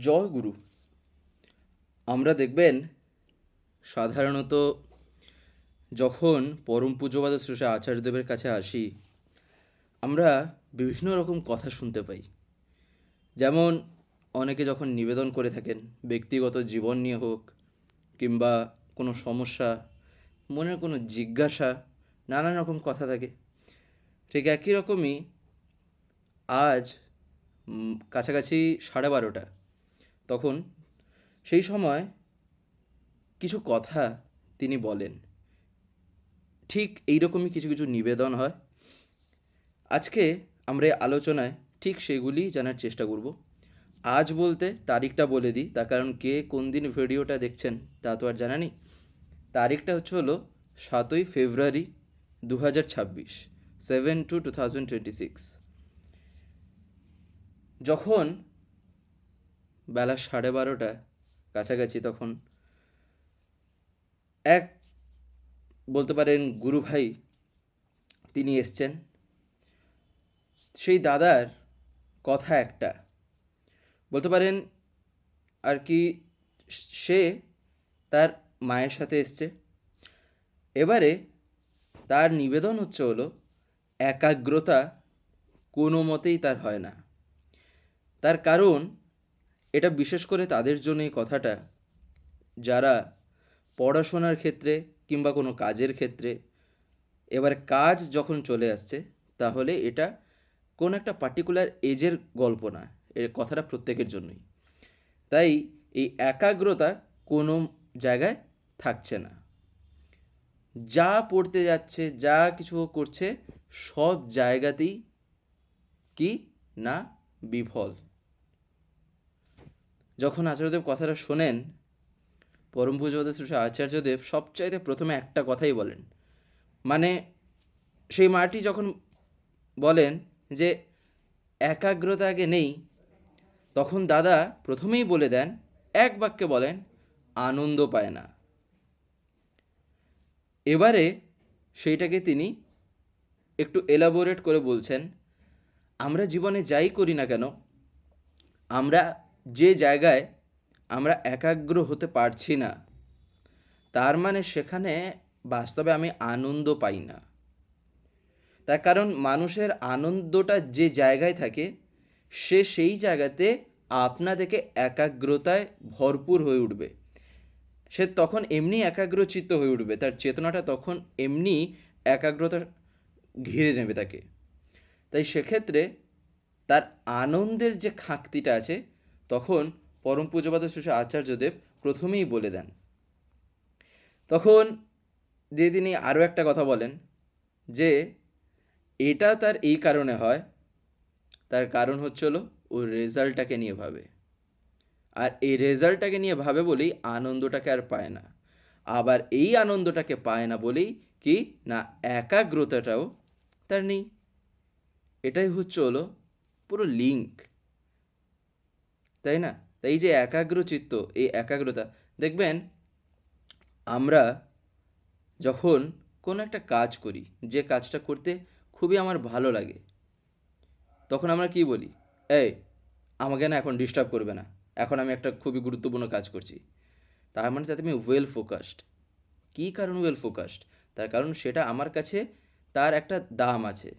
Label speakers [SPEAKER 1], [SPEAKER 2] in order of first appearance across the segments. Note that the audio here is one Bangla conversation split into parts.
[SPEAKER 1] জয় গুরু। আমরা দেখবেন সাধারণত যখন পরম পূজ্যপাদ শ্রী শ্রী আচার্যদেবের কাছে আসি, আমরা বিভিন্ন রকম কথা শুনতে পাই। যেমন অনেকে যখন নিবেদন করে থাকেন, ব্যক্তিগত জীবন নিয়ে হোক কিংবা কোনো সমস্যা, মনের কোনো জিজ্ঞাসা, নানান রকম কথা থাকে। ঠিক একই রকমই আজ কাছাকাছি 12:30, তখন সেই সময় কিছু কথা তিনি বলেন। ঠিক এইরকমই কিছু কিছু নিবেদন হয়। আজকে আমরা এই আলোচনায় ঠিক সেগুলি জানার চেষ্টা করব। আজ বলতে তারিখটা বলে দিই, তার কারণ কে কোন দিন ভিডিওটা দেখছেন তা তো আর জানা নেই। তারিখটা হলো 7ই ফেব্রুয়ারি 2026, 7/2/2026। যখন বেলা 12:30 কাছাকাছি, তখন এক বলতে পারেন গুরু ভাই তিনি এসছেন। সেই দাদার কথা একটা, বলতে পারেন আর কি, সে তার মায়ের সাথে এসছে। এবারে তার নিবেদন হলো একাগ্রতা কোনো মতেই তার হয় না। তার কারণ এটা বিশেষ করে তাদের জন্য এই কথাটা, যারা পড়াশোনার ক্ষেত্রে কিংবা কোনো কাজের ক্ষেত্রে, এবার কাজ যখন চলে আসছে, তাহলে এটা কোনো একটা পার্টিকুলার এজের গল্প না, এর কথাটা প্রত্যেকের জন্যই। তাই এই একাগ্রতা কোনো জায়গায় থাকছে না। যা পড়তে যাচ্ছে, যা কিছু করছে, সব জায়গাতেই কি না বিফল। যখন আচার্যদেব কথাটা শোনেন, পরম পূজ্যপাদ শ্রী শ্রী আচার্যদেব সবচাইতে প্রথমে একটা কথাই বলেন। মানে সেই মাটি যখন বলেন যে একাগ্রতা আগে নেই, তখন দাদা প্রথমেই বলে দেন, এক বাক্যে বলেন, আনন্দ পায় না। এবারে সেইটাকে তিনি একটু এলাবোরেট করে বলছেন, আমরা জীবনে যাই করি না কেন, আমরা যে জায়গায় আমরা একাগ্র হতে পারছি না, তার মানে সেখানে বাস্তবে আমি আনন্দ পাই না। তার কারণ মানুষের আনন্দটা যে জায়গায় থাকে, সে সেই জায়গাতে আপনা থেকে একাগ্রতায় ভরপুর হয়ে উঠবে। সে তখন এমনি একাগ্রচিত্ত হয়ে উঠবে, তার চেতনাটা তখন এমনি একাগ্রতা ঘিরে নেবে তাকে। তাই সেক্ষেত্রে তার আনন্দের যে খাঁকতিটা আছে, তখন পরম পূজ্যপাদ শ্রী শ্রী আচার্যদেব প্রথমেই বলে দেন। তখন যে তিনি আরও একটা কথা বলেন যে এটা তার এই কারণে হয়, তার কারণ হলো ও রেজাল্টটাকে নিয়ে ভাবে। আর এই রেজাল্টটাকে নিয়ে ভাবে বলেই আনন্দটাকে আর পায় না। আবার এই আনন্দটাকে পায় না বলেই কি না একাগ্রতাটাও তার নেই। এটাই হলো পুরো লিঙ্ক, তাই না? তাই এই যে একাগ্রচিত্ত, এই একাগ্রতা, দেখবেন আমরা যখন কোনো একটা কাজ করি, যে কাজটা করতে খুবই আমার ভালো লাগে, তখন আমরা কি বলি, এই আমাকে না এখন ডিস্টার্ব করবে না, এখন আমি একটা খুবই গুরুত্বপূর্ণ কাজ করছি। তার মানে তাতে আমি ওয়েল ফোকাসড। কী কারণ ওয়েল ফোকাসড? তার কারণ সেটা আমার কাছে তার একটা দাম আছে,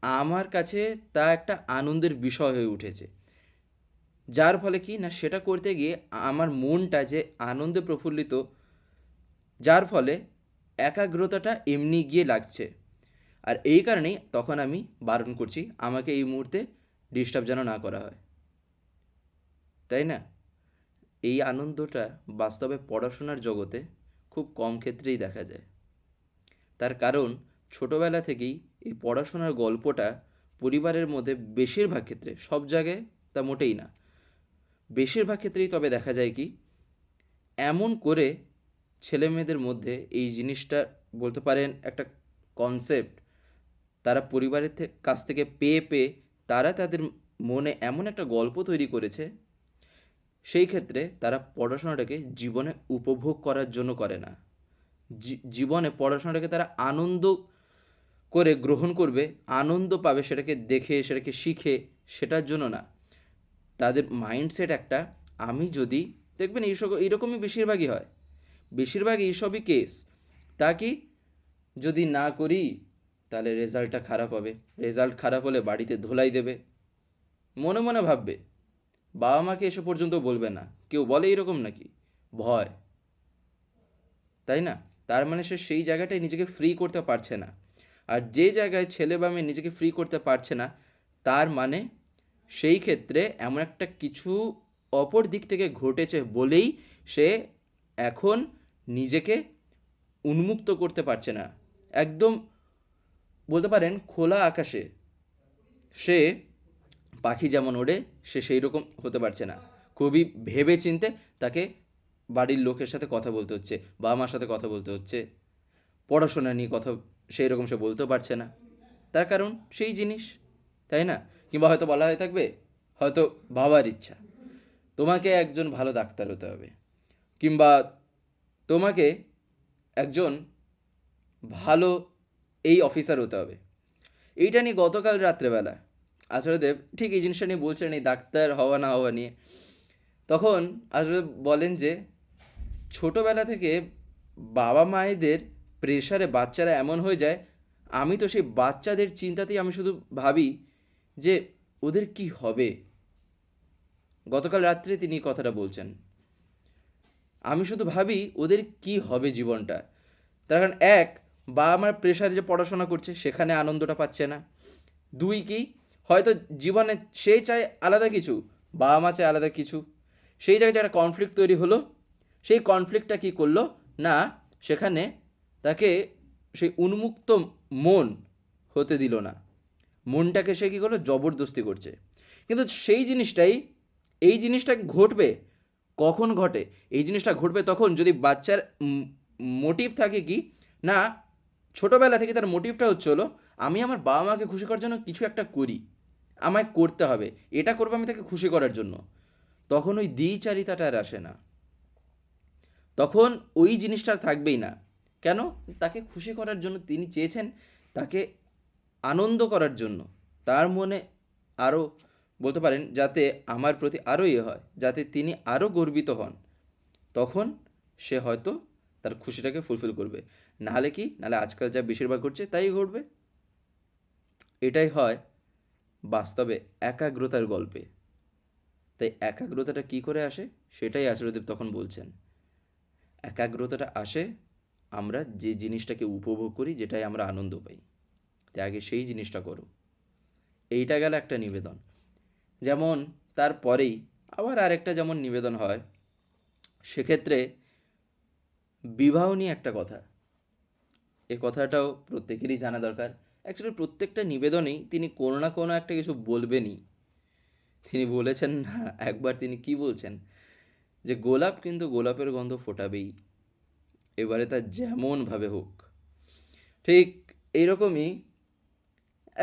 [SPEAKER 1] আমার কাছে তা একটা আনন্দের বিষয় হয়ে উঠেছে। যার ফলে কি না সেটা করতে গিয়ে আমার মনটা যে আনন্দে প্রফুল্লিত, যার ফলে একাগ্রতাটা এমনি গিয়ে লাগছে। আর এই কারণেই তখন আমি বারণ করছি আমাকে এই মুহূর্তে ডিস্টার্ব যেন না করা হয়, তাই না? এই আনন্দটা বাস্তবে পড়াশোনার জগতে খুব কম ক্ষেত্রেই দেখা যায়। তার কারণ ছোটোবেলা থেকেই এই পড়াশোনার গল্পটা পরিবারের মধ্যে বেশিরভাগ ক্ষেত্রে, সব জায়গায় তা মোটেই না, বেশিরভাগ ক্ষেত্রেই তবে দেখা যায় কি, এমন করে ছেলে মেয়েদের মধ্যে এই জিনিসটা বলতে পারেন একটা কনসেপ্ট তারা পরিবারের কাছ থেকে পেয়ে পেয়ে তারা তাদের মনে এমন একটা গল্প তৈরি করেছে, সেই ক্ষেত্রে তারা পড়াশোনাটাকে জীবনে উপভোগ করার জন্য করে না। জীবনে পড়াশোনাটাকে তারা আনন্দ করে গ্রহণ করবে, আনন্দ পাবে সেটাকে দেখে, সেটাকে শিখে, সেটার জন্য না। তাদের মাইন্ডসেট একটা আমি যদি দেখবেন এইরকমই বেশিরভাগই হয়, বেশিরভাগ এইসবই কেস। তা কি, যদি না করি তাহলে রেজাল্টটা খারাপ হবে, রেজাল্ট খারাপ হলে বাড়িতে ধোলাই দেবে, মনে মনে ভাববে, বাবা মাকে এসে পর্যন্ত বলবে না। কেউ বলে এরকম নাকি? ভয়, তাই না? তার মানে সে সেই জায়গাটায় নিজেকে ফ্রি করতে পারছে না। আর যে জায়গায় ছেলে বা মেয়ে নিজেকে ফ্রি করতে পারছে না, তার মানে সেই ক্ষেত্রে এমন একটা কিছু অপর দিক থেকে ঘটেছে বলেই সে এখন নিজেকে উন্মুক্ত করতে পারছে না। একদম বলতে পারেন খোলা আকাশে সে পাখি যেমন ওড়ে, সে সেই রকম হতে পারছে না। খুবই ভেবে চিন্তে তাকে বাড়ির লোকের সাথে কথা বলতে হচ্ছে, বাবা মার সাথে কথা বলতে হচ্ছে, পড়াশোনা নিয়ে কথা সেই রকম সে বলতেও পারছে না। তার কারণ সেই জিনিস, তাই না? কিংবা হয়তো বলা হয়ে থাকবে, হয়তো বাবার ইচ্ছা তোমাকে একজন ভালো ডাক্তার হতে হবে, কিংবা তোমাকে একজন ভালো এই অফিসার হতে হবে। এইটা নিয়ে গতকাল রাত্রেবেলা আচার্যদেব ঠিক এই জিনিসটা নিয়ে বলছিলেন, এই ডাক্তার হওয়া না হওয়া নিয়ে। তখন আচার্যদেব বলেন যে ছোটোবেলা থেকে বাবা মায়েদের প্রেশারে বাচ্চারা এমন হয়ে যায়, আমি তো সেই বাচ্চাদের চিন্তাতেই আমি শুধু ভাবি যে ওদের কি হবে। গতকাল রাত্রে তিনি কথাটা বলছেন, আমি শুধু ভাবি ওদের কি হবে জীবনটা। তার কারণ এক, বাবা মার প্রেশারে যে পড়াশোনা করছে সেখানে আনন্দটা পাচ্ছে না। দুই কি, হয়তো জীবনে সে চায় আলাদা কিছু, বাবা মা চায় আলাদা কিছু, সেই জায়গায় একটা কনফ্লিক্ট তৈরি হলো। সেই কনফ্লিক্টটা কি করলো না, সেখানে তাকে সেই উন্মুক্ত মন হতে দিল না, মনটাকে সে কী করলো, জবরদস্তি করছে। কিন্তু সেই জিনিসটাই, এই জিনিসটা ঘটবে কখন ঘটে, এই জিনিসটা ঘটবে তখন যদি বাচ্চার মোটিভ থাকে কি না, ছোটোবেলা থেকে তার মোটিভটা হচ্ছে হলো আমি আমার বাবা মাকে খুশি করার জন্য কিছু একটা করি, আমায় করতে হবে, এটা করবো আমি তাকে খুশি করার জন্য। তখন ওই দ্বিচারিতাটা আর আসে না, তখন ওই জিনিসটা আর থাকবেই না। কেন? তাকে খুশি করার জন্য তিনি চেয়েছেন, তাকে আনন্দ করার জন্য, তার মনে আরও বলতে পারেন যাতে আমার প্রতি আরও হয়, যাতে তিনি আরও গর্বিত হন, তখন সে হয়তো তার খুশিটাকে ফুলফিল করবে। নাহলে কি, নাহলে আজকাল যা বেশিরভাগ ঘটছে তাই ঘটবে। এটাই হয় বাস্তবে একাগ্রতার গল্পে। তাই একাগ্রতাটা কি করে আসে সেটাই আচার্যদেব তখন বলছেন। একাগ্রতাটা আসে আমরা যে জিনিসটাকে উপভোগ করি, যেটাই আমরা আনন্দ পাই, তাই আগে সেই জিনিসটা করো। এইটা গেল একটা নিবেদন। যেমন তারপরেই আবার আরেকটা যেমন নিবেদন হয়, সেক্ষেত্রে বিবাহ নিয়ে একটা কথা, এ কথাটাও প্রত্যেকেরই জানা দরকার। অ্যাকচুয়ালি প্রত্যেকটা নিবেদনেই তিনি কোনো না কোনো একটা কিছু বলবেনই। তিনি বলেছেন না একবার, তিনি কি বলছেন, যে গোলাপ কিন্তু গোলাপের গন্ধ ফোটাবেই, এবারে তা যেমনভাবে হোক। ঠিক এইরকমই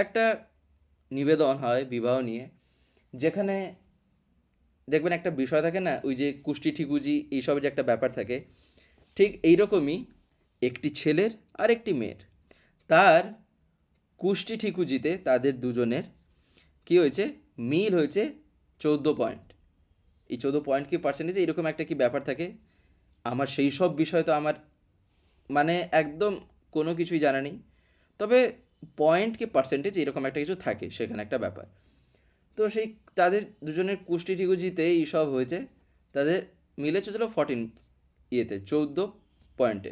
[SPEAKER 1] একটা নিবেদন হয় বিবাহ নিয়ে, যেখানে দেখবেন একটা বিষয় থাকে না, ওই যে কুষ্টি ঠিকুজি এইসব যে একটা ব্যাপার থাকে, ঠিক এইরকমই একটি ছেলের আর একটি মেয়ের, তার কুষ্টি ঠিকুজিতে তাদের দুজনের কি হয়েছে, মিল হয়েছে 14 পয়েন্ট। এই 14 পয়েন্ট কি পার্সেন্টেজ, এরকম একটা কি ব্যাপার থাকে। আমার সেই সব বিষয় তো আমার মানে একদম কোনো কিছুই জানা নেই, তবে পয়েন্ট কি পার্সেন্টেজ এরকম একটা কিছু থাকে সেখানে একটা ব্যাপার। তো সেই তাদের দুজনের কুষ্টি ঠিকুজিতে এইসব হয়েছে, তাদের মিলেছে চলো 14 পয়েন্টে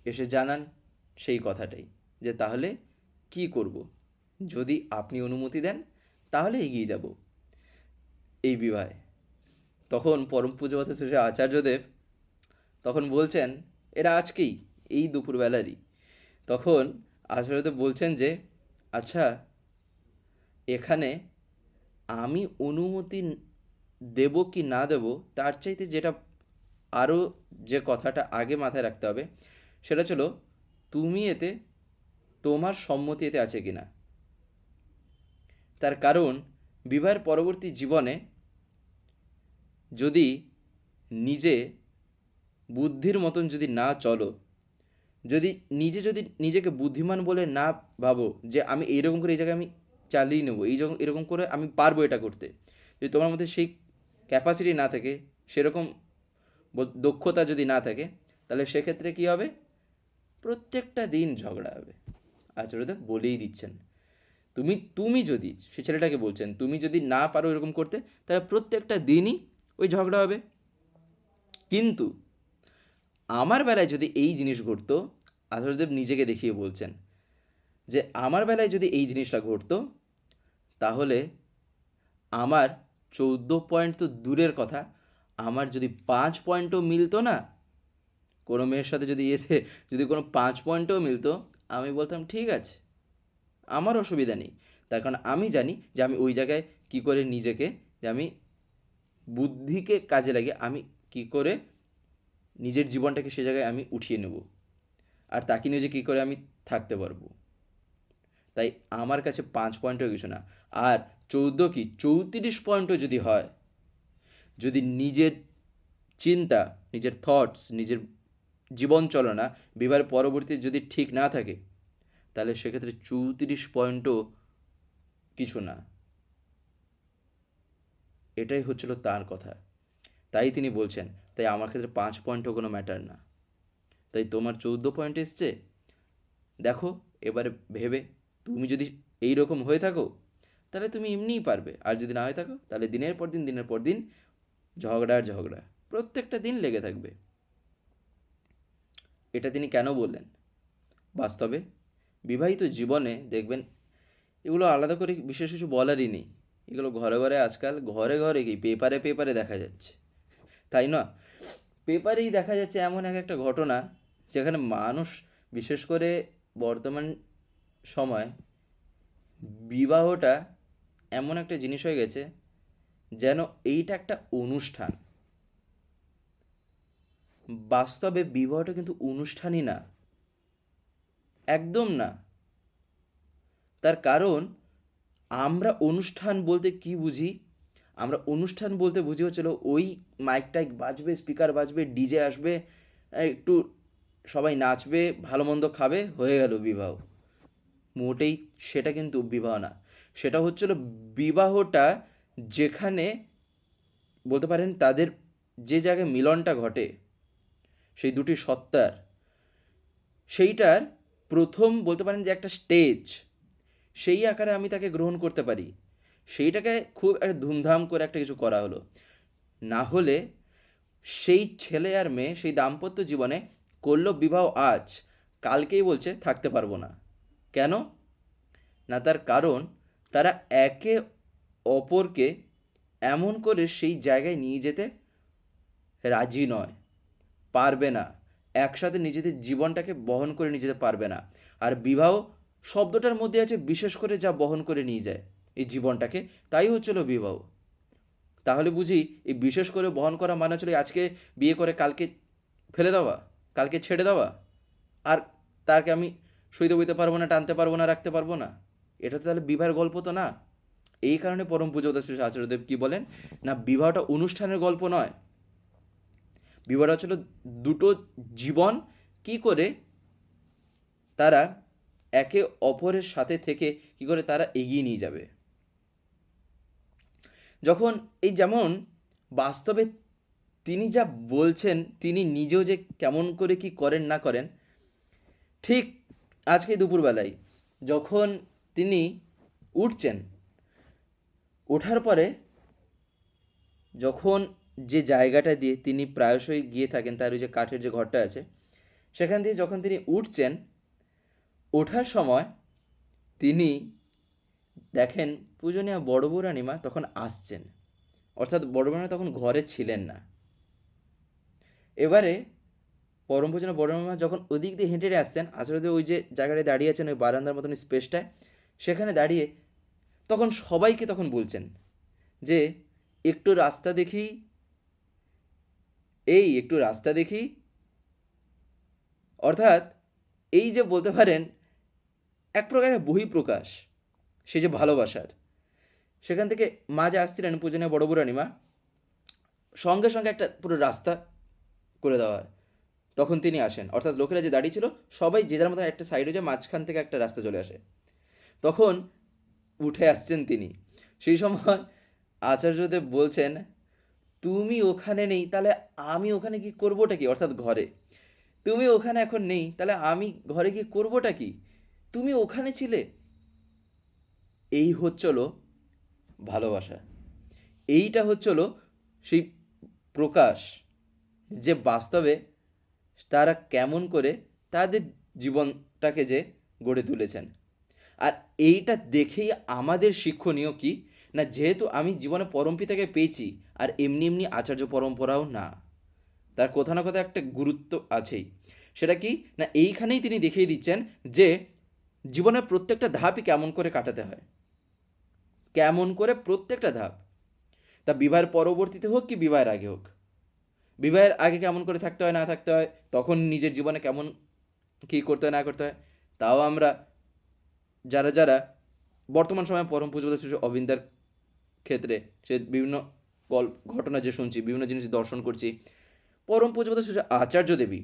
[SPEAKER 1] এসে জানান সেই কথাটাই, যে তাহলে কি করব, যদি আপনি অনুমতি দেন তাহলে এগিয়ে যাব এই বিবাহে। তখন পরম পূজ্যপাত শ্রী আচার্যদেব তখন বলছেন, এরা আজকেই এই দুপুরবেলারই, তখন আচার্যদেব বলছেন যে আচ্ছা, এখানে আমি অনুমতি দেব কি না দেব, তার চাইতে যেটা আরও যে কথাটা আগে মাথায় রাখতে হবে সেটা ছিল, তুমি এতে, তোমার সম্মতি এতে আছে কি না। তার কারণ বিবাহের পরবর্তী জীবনে যদি নিজে বুদ্ধির মতন যদি না চলো, যদি নিজেকে বুদ্ধিমান বলে না ভাবো যে আমি এইরকম করে এই জায়গায় আমি চালিয়ে নেবো, এরকম করে আমি পারবো এটা করতে, যদি তোমার মধ্যে সেই ক্যাপাসিটি না থাকে, সেরকম দক্ষতা যদি না থাকে, তাহলে সেক্ষেত্রে কী হবে? প্রত্যেকটা দিন ঝগড়া হবে। আচার্যদেব বলেই দিচ্ছেন, তুমি তুমি যদি, সে ছেলেটাকে বলছেন, তুমি যদি না পারো এরকম করতে, তাহলে প্রত্যেকটা দিনই ওই ঝগড়া হবে। কিন্তু আমার বেলায় যদি এই জিনিস ঘটতো, আচার্যদেব নিজেকে দেখিয়ে বলছেন যে আমার বেলায় যদি এই জিনিসটা ঘটতো, তাহলে আমার 14 পয়েন্ট তো দূরের কথা, আমার যদি 5 পয়েন্টও মিলতো না, কোনো মেয়ের সাথে যদি এতে যদি কোনো 5 পয়েন্টও মিলতো, আমি বলতাম ঠিক আছে, আমার অসুবিধা নেই। তার কারণ আমি জানি যে আমি ওই জায়গায় কি করে নিজেকে, যে আমি বুদ্ধিকে কাজে লাগিয়ে আমি কি করে নিজের জীবনটাকে সে জায়গায় আমি উঠিয়ে নেব, আর তাকে নিয়ে যে কী করে আমি থাকতে পারবো। তাই আমার কাছে 5 পয়েন্টও কিছু না। আর 14 কি 34 পয়েন্টও যদি হয়, যদি নিজের চিন্তা, নিজের থটস, নিজের জীবন চলনা বিবাহের পরবর্তী যদি ঠিক না থাকে, তাহলে সেক্ষেত্রে 34 পয়েন্টও কিছু না। এটাই হচ্ছিল তার কথা। তাই তিনি বলছেন, তাই আমার ক্ষেত্রে 5 পয়েন্টও কোনো ম্যাটার না। তাই তোমার 14 পয়েন্ট এসছে, দেখো এবারে ভেবে, তুমি যদি এই রকম হয়ে থাকো, তাহলে তুমি এমনিই পারবে। আর যদি না হয়ে থাকো, তাহলে দিনের পর দিন ঝগড়া প্রত্যেকটা দিন লেগে থাকবে। এটা তিনি কেন বললেন? বাস্তবে বিবাহিত জীবনে দেখবেন এগুলো আলাদা করে বিশেষ কিছু বলারই নেই। এগুলো ঘরে ঘরে আজকাল, ঘরে ঘরে কি পেপারে দেখা যাচ্ছে, তাই না? পেপারেই দেখা যাচ্ছে এমন এক একটা ঘটনা, যেখানে মানুষ, বিশেষ করে বর্তমান সময়, বিবাহটা এমন একটা জিনিস হয়ে গেছে যেন এইটা একটা অনুষ্ঠান। বাস্তবে বিবাহটা কিন্তু অনুষ্ঠানই না, একদম না। তার কারণ আমরা অনুষ্ঠান বলতে কি বুঝি? আমরা অনুষ্ঠান বলতে বুঝি হচ্ছিল ওই মাইক টাইক বাজবে, স্পিকার বাজবে, ডিজে আসবে, একটু সবাই নাচবে, ভালো মন্দ খাবে, হয়ে গেল বিবাহ। মোটেই সেটা কিন্তু বিবাহ না। সেটা হচ্ছিল বিবাহটা, যেখানে বলতে পারেন তাদের যে জায়গায় মিলনটা ঘটে, সেই দুটি সত্তার, সেইটার প্রথম বলতে পারেন যে একটা স্টেজ, সেই আকারে আমি তাকে গ্রহণ করতে পারি। সেইটাকে খুব একটা ধুমধাম করে একটা কিছু করা হলো। না হলে সেই ছেলে আর মেয়ে সেই দাম্পত্য জীবনে করল বিবাহ আজ, কালকেই বলছে থাকতে পারবো না। কেন না? তার কারণ তারা একে অপরকে এমন করে সেই জায়গায় নিয়ে যেতে রাজি নয়, পারবে না, একসাথে নিজেদের জীবনটাকে বহন করে নিয়ে যেতে পারবে না। আর বিবাহ শব্দটার মধ্যে আছে বিশেষ করে যা বহন করে নিয়ে যায় এই জীবনটাকে, তাই হচ্ছিল বিবাহ। তাহলে বুঝি এই বিশেষ করে বহন করা মানে হচ্ছিল আজকে বিয়ে করে কালকে ফেলে দেওয়া, কালকে ছেড়ে দেওয়া, আর তাকে আমি সইতে বইতে পারবো না, টানতে পারবো না, রাখতে পারবো না। এটা তো তাহলে বিবাহের গল্প তো না। এই কারণে পরম পূজ্য শ্রী আচার্যদেব কি বলেন না, বিবাহটা অনুষ্ঠানের গল্প নয়। বিবাহটা হচ্ছিল দুটো জীবন কি করে তারা একে অপরের সাথে থেকে কি করে তারা এগিয়ে নিয়ে যাবে। যখন এই যেমন বাস্তবে তিনি যা বলছেন, তিনি নিজেও যে কেমন করে কি করেন না করেন, ঠিক আজকে দুপুরবেলায় যখন তিনি উঠছেন, ওঠার পরে যখন যে জায়গাটা দিয়ে তিনি প্রায়শই গিয়ে থাকেন, তার ওই যে কাঠের যে ঘরটা আছে, সেখান দিয়ে যখন তিনি উঠছেন, ওঠার সময় তিনি দেখেন পূজনীয় বড় বউরানীমা তখন আসছেন, অর্থাৎ বড় বউরানী তখন ঘরে ছিলেন না। এবারে পরম পূজনীয় বড় বউরানীমা যখন ওদিক দিয়ে হেঁটে হেঁটে আসছেন, আসলে ওই যে জায়গাটায় দাঁড়িয়ে আছেন ওই বারান্দার মতন স্পেসটায়, সেখানে দাঁড়িয়ে তখন সবাইকে তখন বলছেন যে একটু রাস্তা দেখি, এই একটু রাস্তা দেখি। অর্থাৎ এই যে বলতে পারেন এক প্রকারের বহিঃপ্রকাশ, সে যে ভালোবাসার, সেখান থেকে মা যে আসছিলেন পূজনীয় বড় বুড়ানিমা, সঙ্গে সঙ্গে একটা পুরো রাস্তা করে দেওয়া হয়। তখন তিনি আসেন, অর্থাৎ লোকেরা যে দাঁড়িয়ে ছিল সবাই যে যার মতো একটা সাইডে, যে মাঝখান থেকে একটা রাস্তা চলে আসে, তখন উঠে আসছেন তিনি। সেই সময় আচার্যদেব বলছেন, তুমি ওখানে নেই, তাহলে আমি ওখানে কি করবোটা কি? অর্থাৎ ঘরে। তুমি ওখানে এখন নেই, তাহলে আমি ঘরে গিয়ে করবোটা কি? তুমি ওখানে ছিলে। এই হচ্ছিল ভালোবাসা। এইটা হচ্ছিল সেই প্রকাশ, যে বাস্তবে তারা কেমন করে তাদের জীবনটাকে যে গড়ে তুলেছেন। আর এইটা দেখেই আমাদের শিক্ষণীয় কি, না যেহেতু আমি জীবনে পরমপিতাকে পেয়েছি, আর এমনি এমনি আচার্য পরম্পরাও না, তার কোথাও না কোথাও একটা গুরুত্ব আছেই। সেটা কি না, এইখানেই তিনি দেখিয়ে দিচ্ছেন যে জীবনের প্রত্যেকটা ধাপই কেমন করে কাটাতে হয়, কেমন করে প্রত্যেকটা ধাপ, তা বিবাহের পরবর্তীতে হোক কি বিবাহের আগে হোক। বিবাহের আগে কেমন করে থাকতে হয় না থাকতে হয়, তখন নিজের জীবনে কেমন কী করতে হয় না করতে হয়, তাও আমরা যারা যারা বর্তমান সময়ে পরম পূজনীয় শ্রী অবিন্দার ক্ষেত্রে সে বিভিন্ন ঘটনা যে শুনছি, বিভিন্ন জিনিস দর্শন করছি, পরম পূজনীয় শ্রী আচার্য দেবী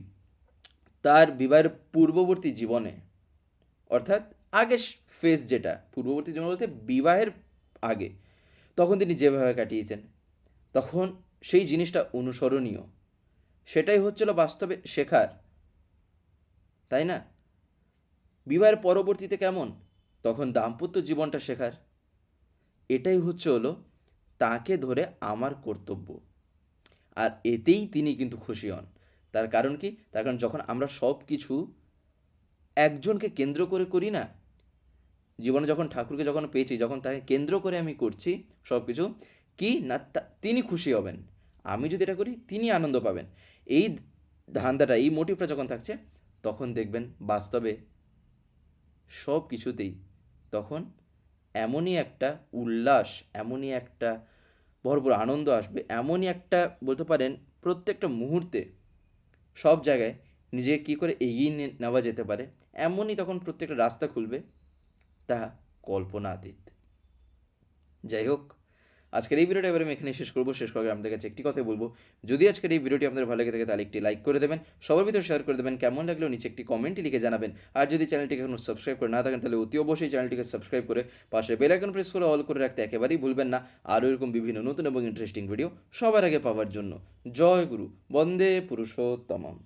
[SPEAKER 1] তার বিবাহের পূর্ববর্তী জীবনে, অর্থাৎ আগে ফেজ, যেটা পূর্ববর্তী জীবন বলতে বিবাহের আগে, তখন তিনি যেভাবে কাটিয়েছেন, তখন সেই জিনিসটা অনুসরণীয়। সেটাই হচ্ছিল বাস্তবে শেখার, তাই না? বিবাহের পরবর্তীতে কেমন, তখন দাম্পত্য জীবনটা শেখার। এটাই হলো তাকে ধরে আমার কর্তব্য। আর এতেই তিনি কিন্তু খুশি হন। তার কারণ কি? তার কারণ যখন আমরা সব কিছু একজনকে কেন্দ্র করে করি না, জীবনে যখন ঠাকুরকে যখন পেয়েছি, যখন তাকে কেন্দ্র করে আমি করছি সব কিছু, কি না তিনি খুশি হবেন, আমি যদি এটা করি তিনি আনন্দ পাবেন। এই ধান্দাটা, এই মোটিভটা যখন থাকছে, তখন দেখবেন বাস্তবে সব কিছুতেই তখন এমনই একটা উল্লাস, এমনই একটা ভরপুর আনন্দ আসবে, এমনই একটা বলতে পারেন প্রত্যেকটা মুহূর্তে সব জায়গায় নিজেকে কী করে এগিয়ে নেওয়া যেতে পারে, এমনই তখন প্রত্যেকটা রাস্তা খুলবে, তা কল্পনাতীত। যাই হোক, আজকের এই ভিডিওটা এবার আমি এখানে শেষ করবো। শেষ করার আপনাদের কাছে একটি কথাই বলবো, যদি আজকের এই ভিডিওটি আপনাদের ভালো লেগে থাকে তাহলে একটি লাইক করে দেবেন, সবার ভিতরে শেয়ার করে দেবেন, কেমন লাগলেও নিচে একটি কমেন্টে লিখে জানাবেন। আর যদি চ্যানেলটিকে এখনো সাবস্ক্রাইব করে না থাকেন তাহলে অতি অবশ্যই চ্যানেলটিকে সাবস্ক্রাইব করে পাশে বেল আইকন প্রেস করে অল করে রাখতে একেবারেই ভুলবেন না, আরও এরকম বিভিন্ন নতুন এবং ইন্টারেস্টিং ভিডিও সবার আগে পাওয়ার জন্য। জয় গুরু, বন্দে পুরুষোত্তমম।